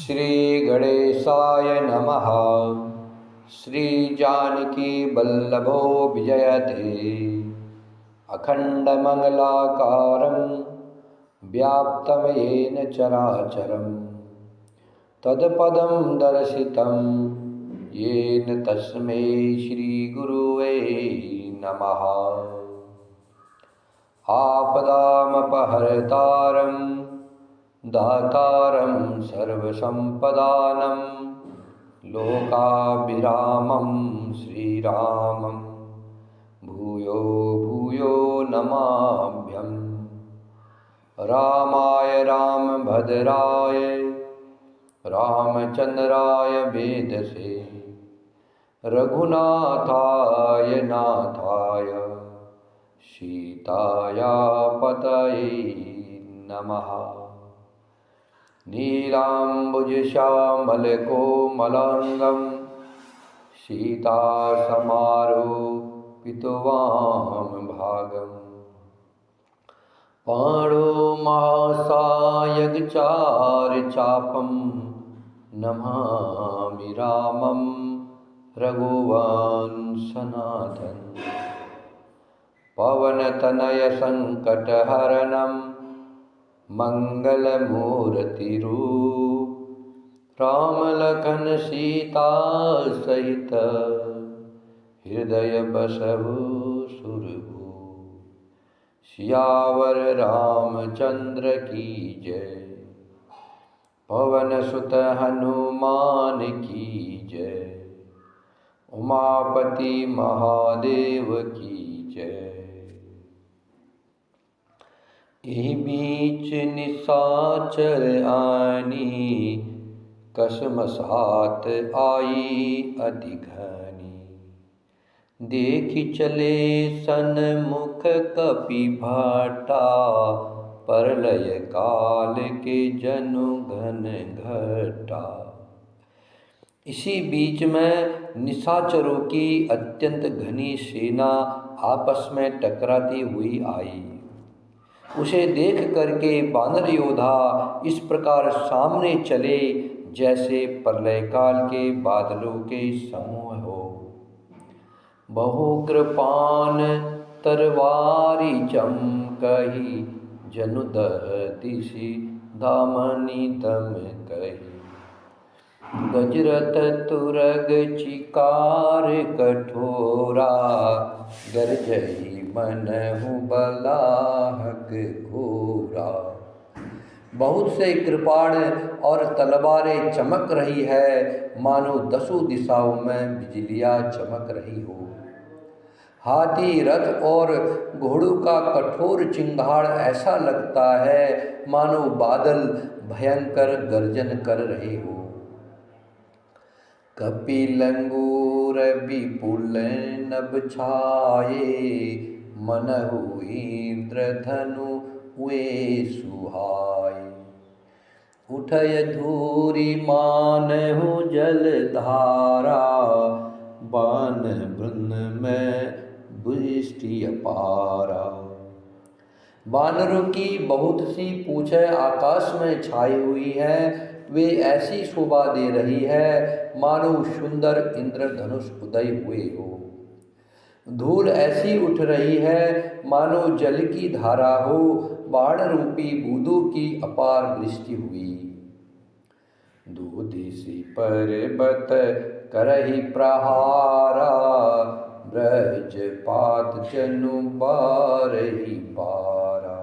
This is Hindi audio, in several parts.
श्री गणेशाय नमः। श्री जानकी वल्लभो विजयते अखंडमंगलाकारं व्याप्तं येन चराचरं तत्पदं दर्शितं येन तस्मै श्रीगुरुवे नमः। आपदामपहर्तारं दातारं सर्वसम्पदानं लोकाभिरामं श्रीरामं भूयो भूयो नमाम्यहम्। रामाय रामभद्राय रामचन्द्राय वेदसे रघुनाथाय नाथाय सीताया पतये नमः। नीलाम्बुजश्यामलकोमलाङ्गं सीतासमारोपितवां भागं पाणोमहासायकचारुचापं नमामि रामं रघुवंशनाथं। पवनतनयसङ्कटहरणं मंगलमूर्तिरूप रामलखन सीता सहित हृदय बसहु सुरभू। सियावर रामचंद्र की जय, पवन सुत हनुमान की जय, उमापति महादेव की जय। एहि बीच निशाचर आनी, कसम साथ आई अति घनी। देखि चले सन्मुख कपि भाटा, प्रलय काल के जनु घन घटा। इसी बीच में निशाचरों की अत्यंत घनी सेना आपस में टकराती हुई आई। उसे देख करके वानर योद्धा इस प्रकार सामने चले जैसे प्रलय काल के बादलों के समूह हो। बहु कृपान तरवारी चमकही, जनु दहतीसी दामनी दम कही। गजरथ तुरग चिकार कठोरा, गरजई मनहु बलाहक घोरा। बहुत से कृपाण और तलवारें चमक रही है, मानो दसों दिशाओं में बिजलियां चमक रही हो। हाथी रथ और घोड़ों का कठोर चिंगाड़ ऐसा लगता है मानो बादल भयंकर गर्जन कर रहे हो। कपिलंगूर विपुल नभ छाये, मनहु इंद्रधनु हुए सुहाए। उठय धूरि मानहु जलधारा, बान वृंद में वृष्टि अपारा। वानरों की बहुत सी पूंछें आकाश में छाई हुई है, वे ऐसी शोभा दे रही है मानो सुंदर इंद्रधनुष उदय हुए हो। धूल ऐसी उठ रही है मानो जल की धारा हो, बाण रूपी बूंदों की अपार वृष्टि हुई। दूधिसी पर्वत करहि प्रहारा, ब्रजपात जनु बारहि बारा।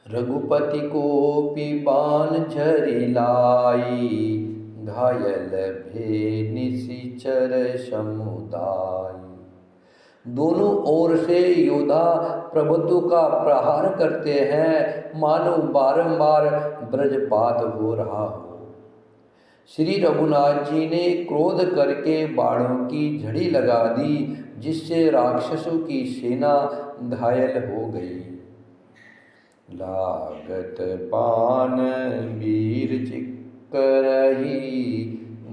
रघुपति कोपि बाण झरि लाई, घायल भे निशिचर समुदाय। दोनों ओर से योद्धा प्रभुत्व का प्रहार करते हैं, मानो बारंबार ब्रजपात हो रहा हो। श्री रघुनाथ जी ने क्रोध करके बाणों की झड़ी लगा दी, जिससे राक्षसों की सेना घायल हो गई। लागत बाण वीर चिक्करही,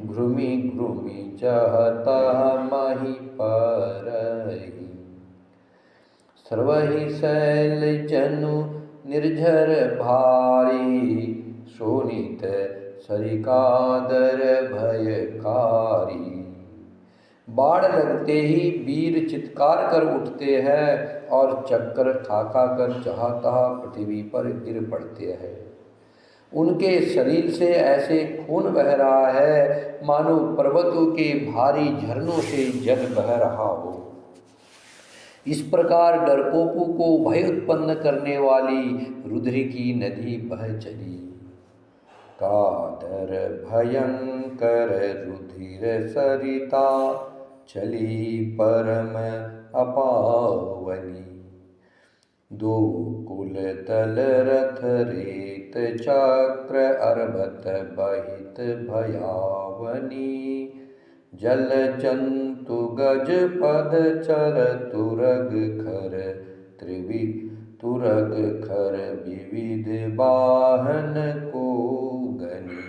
घृमि घृमि जहता मही परही। सर्वहि शैल जनु निर्झर भारी, शोणित सरिकादर भयकारी। बाढ़ लगते ही वीर चित्कार कर उठते हैं और चक्कर खा खा कर जहाँ तहाँ पृथ्वी पर गिर पड़ते हैं। उनके शरीर से ऐसे खून बह रहा है मानो पर्वतों के भारी झरनों से जल बह रहा हो। इस प्रकार डरपोकों को भय उत्पन्न करने वाली रुद्र की नदी बह चली। कादर भयंकर रुधिर सरिता चली परम अपावनी। दो कुल तल रथ रेत चक्र अर्भत बहित भयावनी। जल जंतु गज पद चर तुरग खर तुरग खर विविध वाहन को गनी।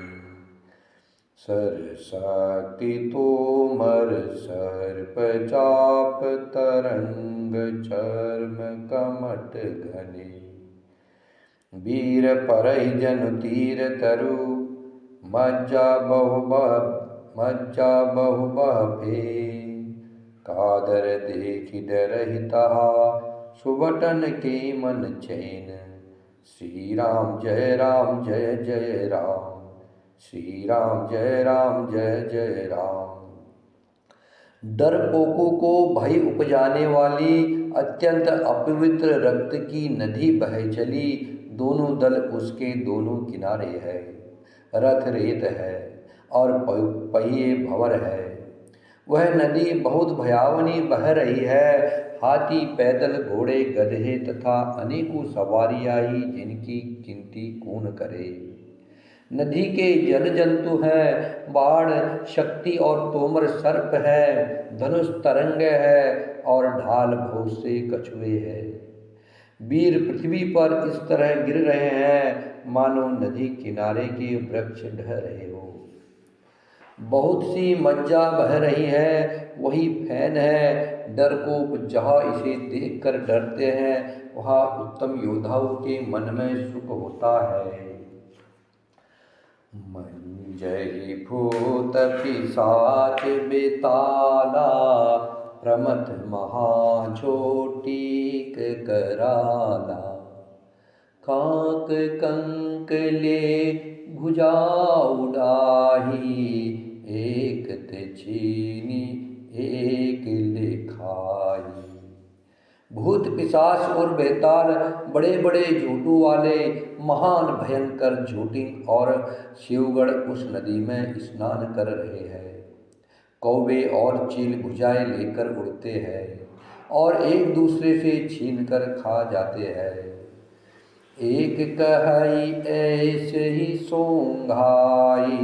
सरस्वती तोमर सर्प चाप तरंग चर्म कमट घने। वीर परहि जनु तीर तरु मज्जा बहु बहे। कादर देखि डरहि तहा सुबटन के मन चैन। श्री राम जय जय राम। श्री राम जय जय राम। डरपोकों को भय उपजाने वाली अत्यंत अपवित्र रक्त की नदी बह चली। दोनों दल उसके दोनों किनारे है। रथ रेत है और पहिए भंवर है। वह नदी बहुत भयावनी बह रही है। हाथी पैदल घोड़े गधे तथा अनेकों सवारियाँ ही जिनकी गिनती कौन करे। नदी के जल जंतु हैं, बाढ़ शक्ति और तोमर सर्प है, धनुष तरंग है और ढाल बहुत से कछुए हैं। वीर पृथ्वी पर इस तरह गिर रहे हैं मानो नदी किनारे के वृक्ष ढह रहे हो। बहुत सी मज्जा बह रही है, वही फैन है। डरपोक जहाँ इसे देखकर डरते हैं वहाँ उत्तम योद्धाओं के मन में सुख होता है। मंजहि भूत पिशाच बेताला प्रमथ महाझोटिक कराला। कांक कंक ले भुजा उडाही एक ते छीनी एक लिखाई। भूत पिशाच और बेताल बड़े बड़े झूठों वाले महान भयंकर झूठिन और शिवगढ़ उस नदी में स्नान कर रहे हैं। कौवे और चील भुजाएं लेकर उड़ते हैं और एक दूसरे से छीन कर खा जाते हैं। एक कहई ऐसे ही सोंघाई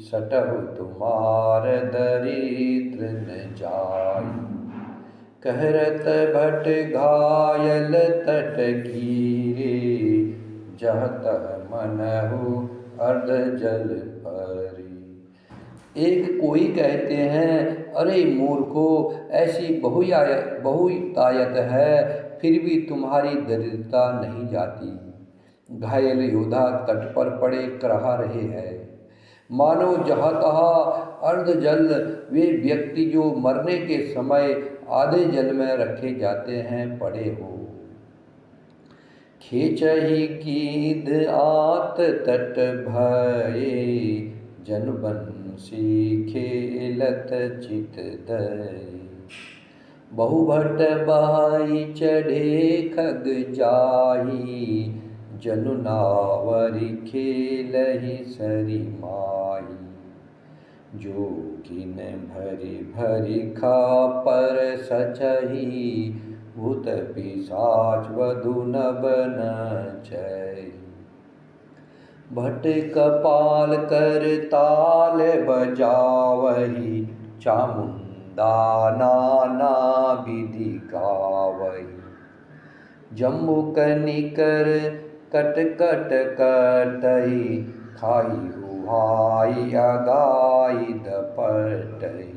सटहु तुम्हार दरिद्र न जाई। कहरत भट घायल तट घीरे जहत मनहु अर्ध जल परी। एक कोई कहते हैं, अरे मूर्खो, ऐसी बहुतायत है फिर भी तुम्हारी दरिद्रता नहीं जाती। घायल योद्धा तट पर पड़े कराह रहे हैं मानो जहाँ तहाँ अर्ध जल। वे व्यक्ति जो मरने के समय आधे जल में रखे जाते हैं पड़े हो। खींचहि गीध आत तट भये जनबंसी खेलत चित दये। बहुभट बहाई चढ़े खग जाही जनु नावरी खेलहि सरी माई। जोगिन भरी भरी खापर सचही भूत पिशाच वधु नभ नचई। भट कपाल कर ताल बजावही चामुंडा नाना विधि गावही। जम्बू कनिकर कट कट कटही खाई हुहाई अगाई दपटही।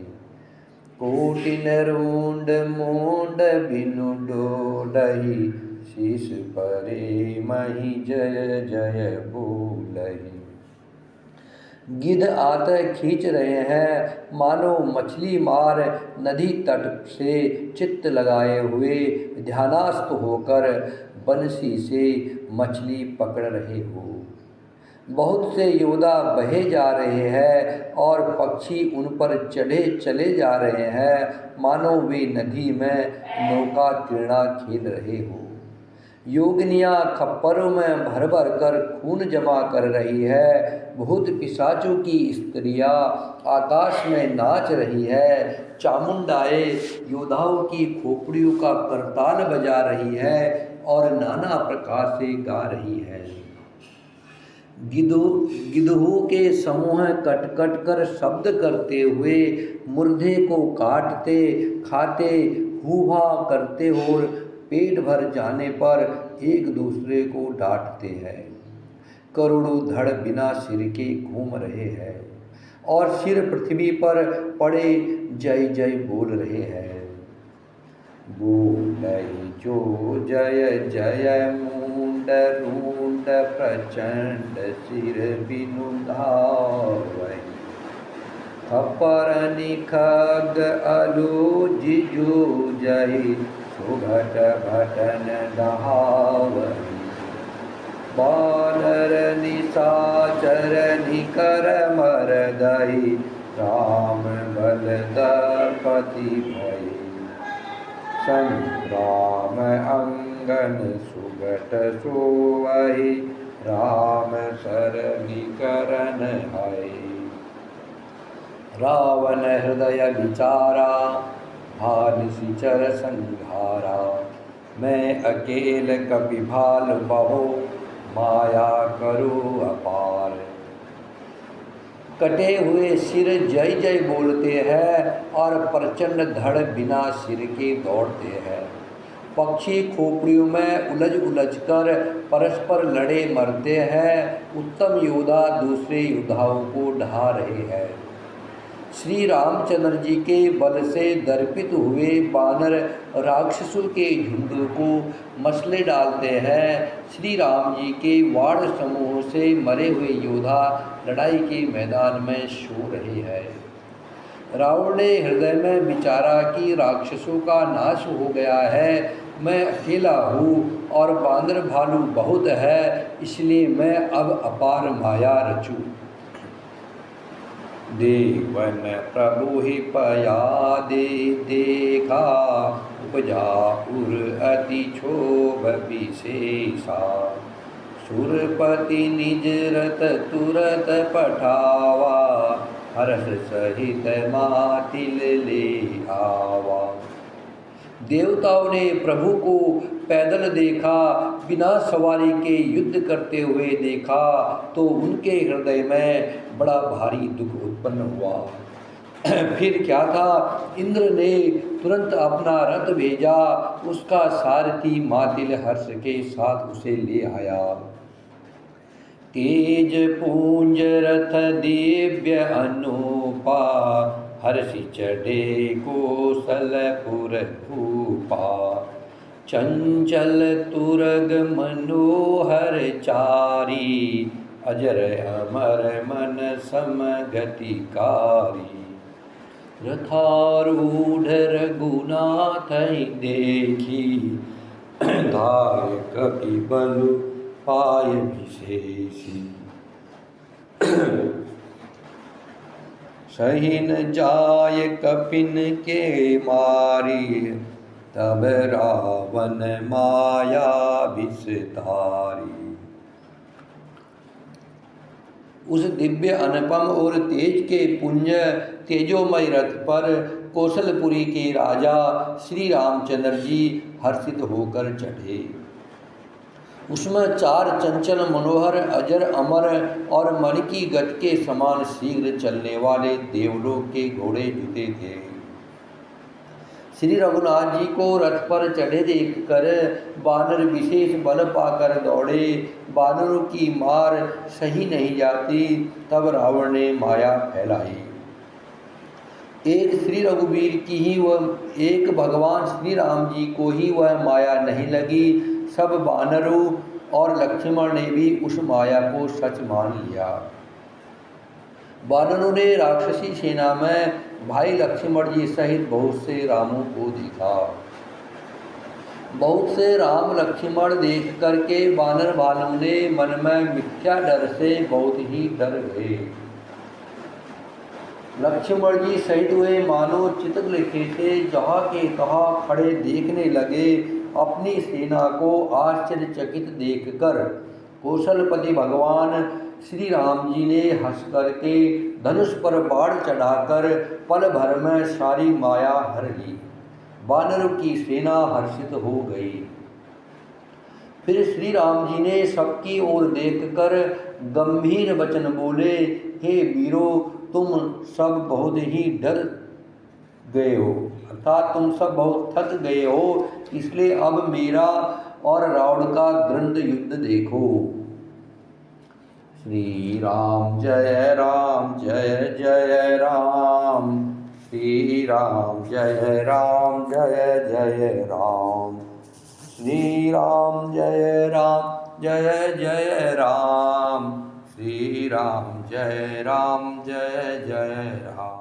कोटिन रूंड मूंड बिनु डोलही शीश परे मही जय जय बोलहि। गिद्ध आते खींच रहे हैं मानो मछली मार, नदी तट से चित्त लगाए हुए ध्यानास्त होकर बंसी से मछली पकड़ रहे हो। बहुत से योद्धा बहे जा रहे हैं और पक्षी उन पर चढ़े चले जा रहे हैं मानो वे नदी में नौका क्रीड़ा खेल रहे हो। योगिनियाँ खप्परों में भर भर कर खून जमा कर रही है। भूत पिशाचों की स्त्रियाँ आकाश में नाच रही है। चामुंडाएँ योद्धाओं की खोपड़ियों का करताल बजा रही है और नाना प्रकार से गा रही है। गिद्धों के समूह कट कट कर शब्द करते हुए मुर्दे को काटते खाते हुआ करते और पेट भर जाने पर एक दूसरे को डांटते हैं। करोड़ों धड़ बिना सिर के घूम रहे हैं और सिर पृथ्वी पर पड़े जय जय बोल रहे हैं। बोलहि जो जय जय मुंड रूंड प्रचंड सिर बिनु धावहि। खप्पर निखग अलो जिजु जय सुभट भटन दहावहि। बानर निशाचर निकर मरदहि राम बल दर्पति भय। संग्राम अंगन सुगट सोवहि राम सरनि करन है। रावण हृदय विचारा भालसिचर संघारा। मैं अकेल कपि भाल बहो माया करो अपार। कटे हुए सिर जय जय बोलते हैं और प्रचंड धड़ बिना सिर के दौड़ते हैं। पक्षी खोपड़ियों में उलझ उलझ कर परस्पर लड़े मरते हैं। उत्तम योद्धा दूसरे योद्धाओं को ढा रहे हैं। श्री रामचंद्र जी के बल से दर्पित हुए बानर राक्षसों के झुंड को मसले डालते हैं। श्री राम जी के वाड़ समूह से मरे हुए योद्धा लड़ाई के मैदान में सो रहे हैं। रावण ने हृदय में विचारा कि राक्षसों का नाश हो गया है, मैं अकेला हूँ और बांदर भालू बहुत है, इसलिए मैं अब अपार माया रचूँ। देवन प्रभु ही पयादे देखा उपजा उर अति क्षोभ विशेषा। सुरपति निज रथ तुरत पठावा हर्ष सहित मातिल ले आवा। देवताओं ने प्रभु को पैदल देखा, बिना सवारी के युद्ध करते हुए देखा तो उनके हृदय में बड़ा भारी दुख उत्पन्न हुआ। फिर क्या था, इंद्र ने तुरंत अपना रथ भेजा, उसका सारथी मातिल हर्ष के साथ उसे ले आया। तेज पूंज रथ दिव्य अनुपा हर्षि चढ़े कौशलपुर भूपा। चंचल तुरग मनोहर चारी अजर अमर मन समगतिकारी। रथारूढ़ रघुनाथ देखी धाय कपि बलु पाय विशेषी। सहिन जाय कपिन के मारी तब रावण माया विस्तारी। उस दिव्य अनुपम और तेज के पुंज तेजोमय रथ पर कौशलपुरी के राजा श्री रामचंद्र जी हर्षित होकर चढ़े। उसमें 4 चंचल मनोहर अजर अमर और मन की गति के समान शीघ्र चलने वाले देवलोक के घोड़े जुते थे। श्री रघुनाथ जी को रथ पर चढ़े देखकर बानर विशेष बल पाकर दौड़े। बानरों की मार सही नहीं जाती, तब रावण ने माया फैलाई। एक श्री रघुवीर की ही वह, एक भगवान श्री राम जी को ही वह माया नहीं लगी। सब वानरों और लक्ष्मण ने भी उस माया को सच मान लिया। वानरों ने राक्षसी सेना में भाई लक्ष्मण जी सहित बहुत से रामों को देखा। बहुत से राम लक्ष्मण देख करके वानर वालों ने मन में मिथ्या डर से बहुत ही डर गए। लक्ष्मण जी सहित हुए मानो चित्रलेखे से जहाँ के तहाँ खड़े देखने लगे। अपनी सेना को आश्चर्यचकित देखकर कौशलपति भगवान श्री राम जी ने हंस करके धनुष पर बाण चढ़ाकर पल भर में सारी माया हर ली। वानरों की सेना हर्षित हो गई। फिर श्री राम जी ने सबकी ओर देखकर गंभीर वचन बोले, हे वीरों, तुम सब बहुत ही डर गए हो, अर्थात तुम सब बहुत थक गए हो, इसलिए अब मेरा और रावण का द्वंद्व युद्ध देखो। श्री राम जय राम जय जय राम, श्री राम जय राम जय जय राम, श्री राम जय राम जय जय राम, श्री राम जय जय राम।